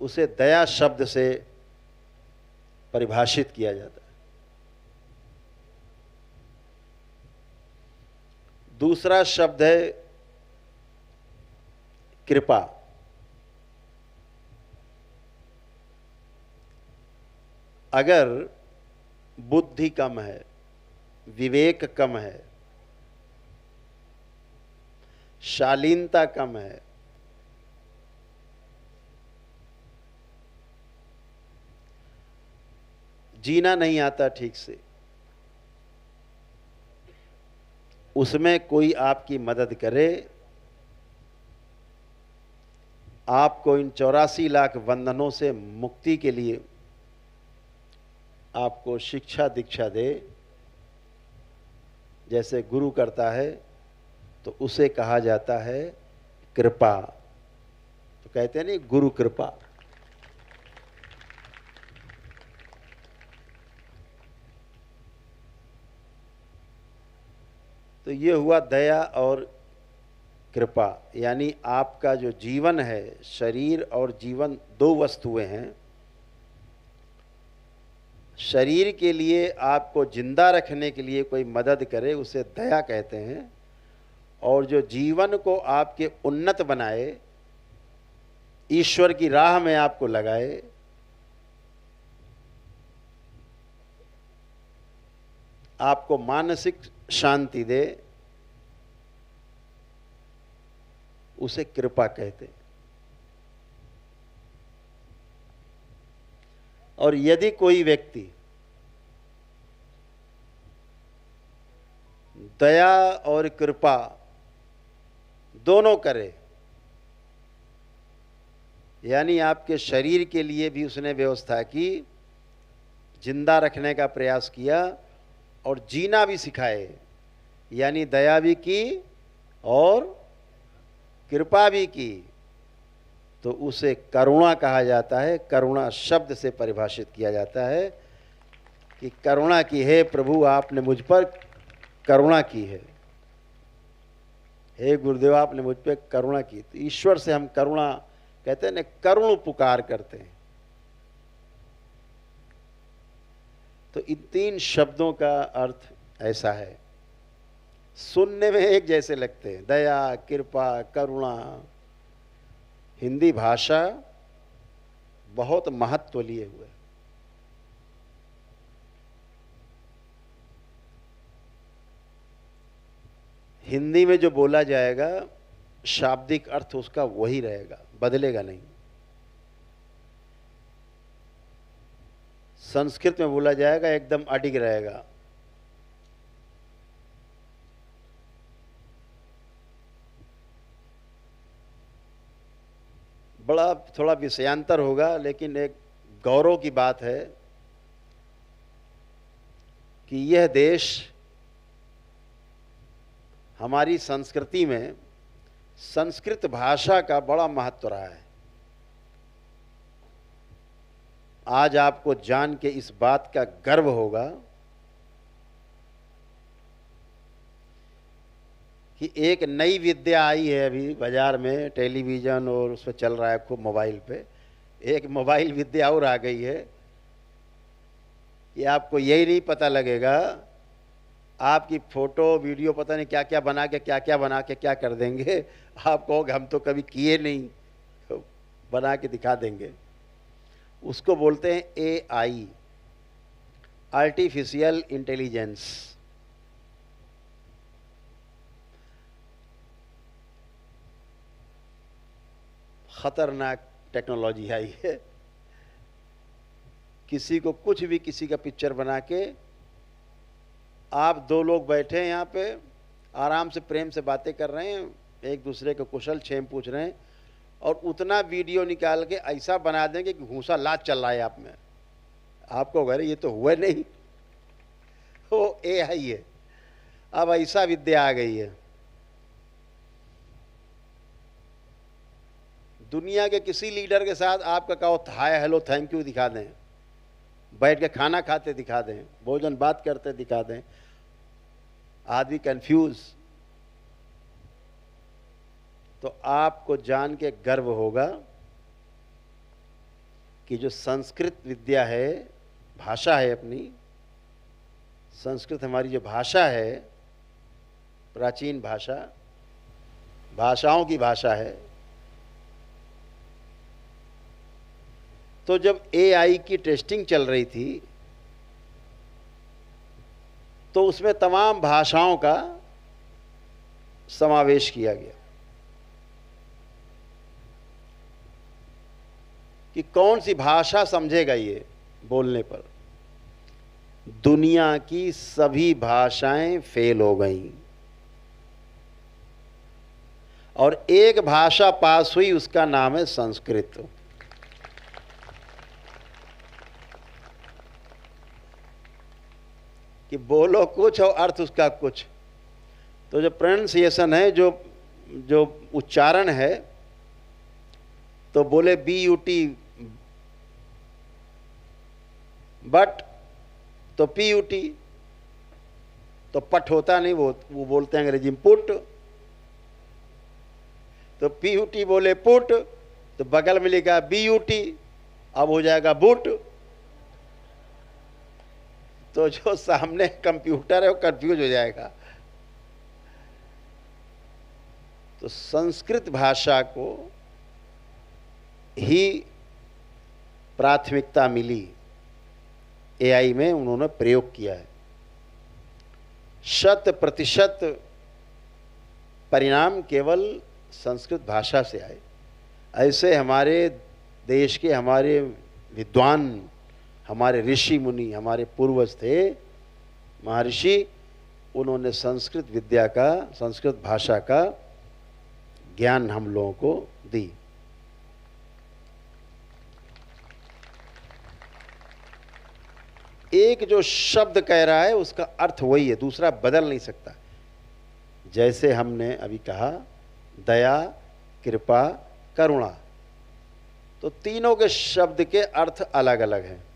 उसे दया शब्द से परिभाषित किया जाता है। दूसरा शब्द है कृपा। अगर बुद्धि कम है, विवेक कम है, शालीनता कम है, जीना नहीं आता ठीक से, उसमें कोई आपकी मदद करे, आपको इन 84 लाख बंधनों से मुक्ति के लिए आपको शिक्षा दीक्षा दे, जैसे गुरु करता है, तो उसे कहा जाता है कृपा। तो कहते हैं नहीं, गुरु कृपा। तो ये हुआ दया और कृपा। यानी आपका जो जीवन है, शरीर और जीवन दो वस्तुएं हैं। शरीर के लिए आपको जिंदा रखने के लिए कोई मदद करे, उसे दया कहते हैं। और जो जीवन को आपके उन्नत बनाए, ईश्वर की राह में आपको लगाए, आपको मानसिक शांति दे, उसे कृपा कहते हैं। और यदि कोई व्यक्ति दया और कृपा दोनों करे, यानी आपके शरीर के लिए भी उसने व्यवस्था की, जिंदा रखने का प्रयास किया और जीना भी सिखाए, यानी दया भी की और कृपा भी की, तो उसे करुणा कहा जाता है। करुणा शब्द से परिभाषित किया जाता है कि करुणा की है प्रभु, आपने मुझ पर करुणा की है। हे गुरुदेव, आपने मुझ पर करुणा की। तो ईश्वर से हम करुणा कहते हैं ना, करुण पुकार करते हैं। तो इन तीन शब्दों का अर्थ ऐसा है। सुनने में एक जैसे लगते हैं, दया, कृपा, करुणा। हिंदी भाषा बहुत महत्व लिए हुए है। हिंदी में जो बोला जाएगा, शाब्दिक अर्थ उसका वही रहेगा, बदलेगा नहीं। संस्कृत में बोला जाएगा, एकदम अडिग रहेगा। बड़ा थोड़ा विषयांतर होगा, लेकिन एक गौरव की बात है कि यह देश हमारी संस्कृति में संस्कृत भाषा का बड़ा महत्व रहा है। आज आपको जान के इस बात का गर्व होगा कि एक नई विद्या आई है अभी बाजार में, टेलीविज़न और उस पर चल रहा है खूब, मोबाइल पे। एक मोबाइल विद्या और आ गई है कि आपको यही नहीं पता लगेगा, आपकी फ़ोटो वीडियो पता नहीं क्या क्या बना के क्या कर देंगे। आप कहोगे हम तो कभी किए नहीं, बना के दिखा देंगे। उसको बोलते हैं AI, आर्टिफिशियल इंटेलिजेंस। खतरनाक टेक्नोलॉजी आई है। किसी को कुछ भी, किसी का पिक्चर बना के, आप दो लोग बैठे हैं यहाँ पे, आराम से प्रेम से बातें कर रहे हैं, एक दूसरे को कुशल क्षेम पूछ रहे हैं, और उतना वीडियो निकाल के ऐसा बना देंगे कि घूसा लात चल रहा है आप में। आपको कह रहे ये तो हुआ नहीं, वो AI है। अब ऐसा विद्या आ गई है। दुनिया के किसी लीडर के साथ आपका कहो हाय हेलो थैंक यू दिखा दें, बैठ के खाना खाते दिखा दें, भोजन बात करते दिखा दें, आदमी कंफ्यूज। तो आपको जान के गर्व होगा कि जो संस्कृत विद्या है, भाषा है अपनी, संस्कृत हमारी जो भाषा है, प्राचीन भाषा, भाषाओं की भाषा है, तो जब एआई की टेस्टिंग चल रही थी तो उसमें तमाम भाषाओं का समावेश किया गया कि कौन सी भाषा समझेगा ये बोलने पर। दुनिया की सभी भाषाएं फेल हो गईं और एक भाषा पास हुई, उसका नाम है संस्कृत। कि बोलो कुछ और अर्थ उसका कुछ। तो जो प्रोनाउंसिएशन है, जो उच्चारण है, तो बोले BUT बट, तो PUT, तो पट होता नहीं, वो बोलते हैं अंग्रेजी में पुट। तो PUT बोले पुट, तो बगल में लिखा BUT, अब हो जाएगा बुट। तो जो सामने कंप्यूटर है वो कंफ्यूज हो जाएगा। तो संस्कृत भाषा को ही प्राथमिकता मिली, एआई में उन्होंने प्रयोग किया है। 100% परिणाम केवल संस्कृत भाषा से आए। ऐसे हमारे देश के हमारे विद्वान, हमारे ऋषि मुनि, हमारे पूर्वज थे, महर्षि, उन्होंने संस्कृत विद्या का, संस्कृत भाषा का ज्ञान हम लोगों को दी। एक जो शब्द कह रहा है उसका अर्थ वही है, दूसरा बदल नहीं सकता। जैसे हमने अभी कहा दया, कृपा, करुणा, तो तीनों के शब्द के अर्थ अलग अलग हैं।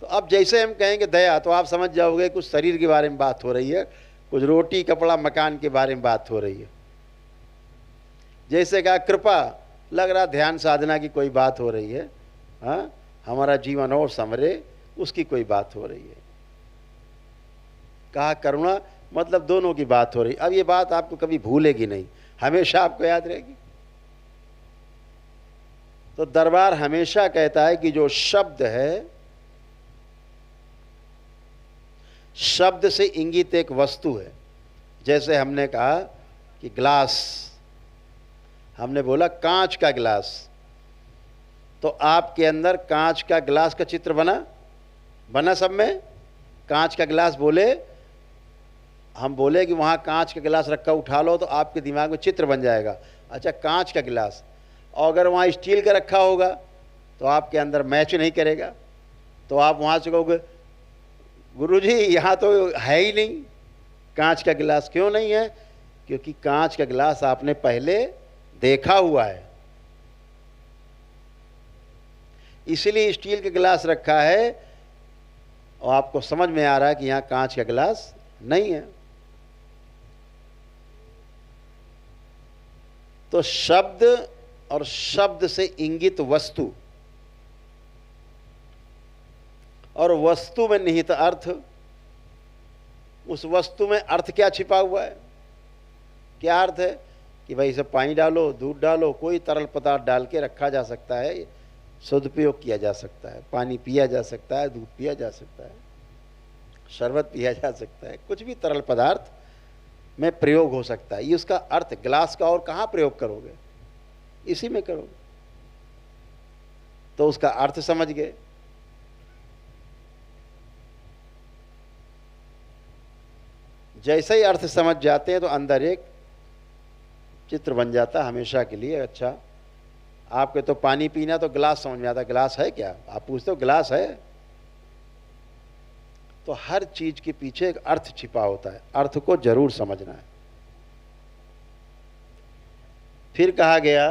तो अब जैसे हम कहेंगे दया, तो आप समझ जाओगे कुछ शरीर के बारे में बात हो रही है, कुछ रोटी कपड़ा मकान के बारे में बात हो रही है। जैसे कहा कृपा, लग रहा ध्यान साधना की कोई बात हो रही है, हाँ, हमारा जीवन और संवरे, उसकी कोई बात हो रही है। कहा करुणा, मतलब दोनों की बात हो रही। अब ये बात आपको कभी भूलेगी नहीं, हमेशा आपको याद रहेगी। तो दरबार हमेशा कहता है कि जो शब्द है, शब्द से इंगित एक वस्तु है। जैसे हमने कहा कि ग्लास, हमने बोला कांच का गिलास, तो आपके अंदर कांच का गिलास का चित्र बना सब में। कांच का गिलास बोले, हम बोले कि वहाँ कांच का गिलास रखा, उठा लो, तो आपके दिमाग में चित्र बन जाएगा, अच्छा कांच का गिलास। और अगर वहाँ स्टील का रखा होगा तो आपके अंदर मैच नहीं करेगा, तो आप वहाँ से कहोगे गुरुजी यहाँ तो है ही नहीं कांच का गिलास। क्यों नहीं है? क्योंकि कांच का गिलास आपने पहले देखा हुआ है, इसलिए स्टील का गिलास रखा है और आपको समझ में आ रहा है कि यहाँ कांच का गिलास नहीं है। तो शब्द और शब्द से इंगित वस्तु और वस्तु में निहित अर्थ, उस वस्तु में अर्थ क्या छिपा हुआ है? क्या अर्थ है कि भाई इसे पानी डालो, दूध डालो, कोई तरल पदार्थ डाल के रखा जा सकता है, सदुपयोग किया जा सकता है, पानी पिया जा सकता है, दूध पिया जा सकता है, शरबत पिया जा सकता है, कुछ भी तरल पदार्थ में प्रयोग हो सकता है। ये उसका अर्थ। गिलास का और कहाँ प्रयोग करोगे? इसी में करोगे। तो उसका अर्थ समझ गए। जैसे ही अर्थ समझ जाते हैं तो अंदर एक चित्र बन जाता है हमेशा के लिए। अच्छा, आपके तो पानी पीना तो गिलास समझ में आता, गिलास है क्या? आप पूछते हो गिलास है? तो हर चीज के पीछे एक अर्थ छिपा होता है, अर्थ को जरूर समझना है। फिर कहा गया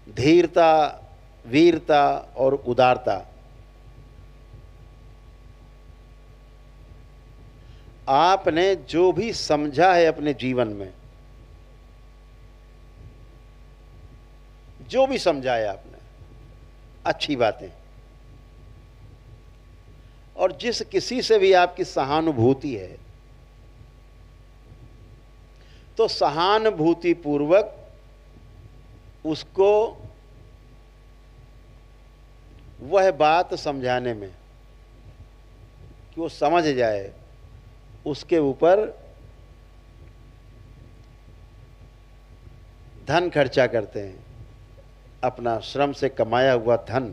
धीरता, वीरता और उदारता। आपने जो भी समझा है अपने जीवन में, जो भी समझाया आपने अच्छी बातें, और जिस किसी से भी आपकी सहानुभूति है तो सहानुभूति पूर्वक उसको वह बात समझाने में कि वो समझ जाए, उसके ऊपर धन खर्चा करते हैं, अपना श्रम से कमाया हुआ धन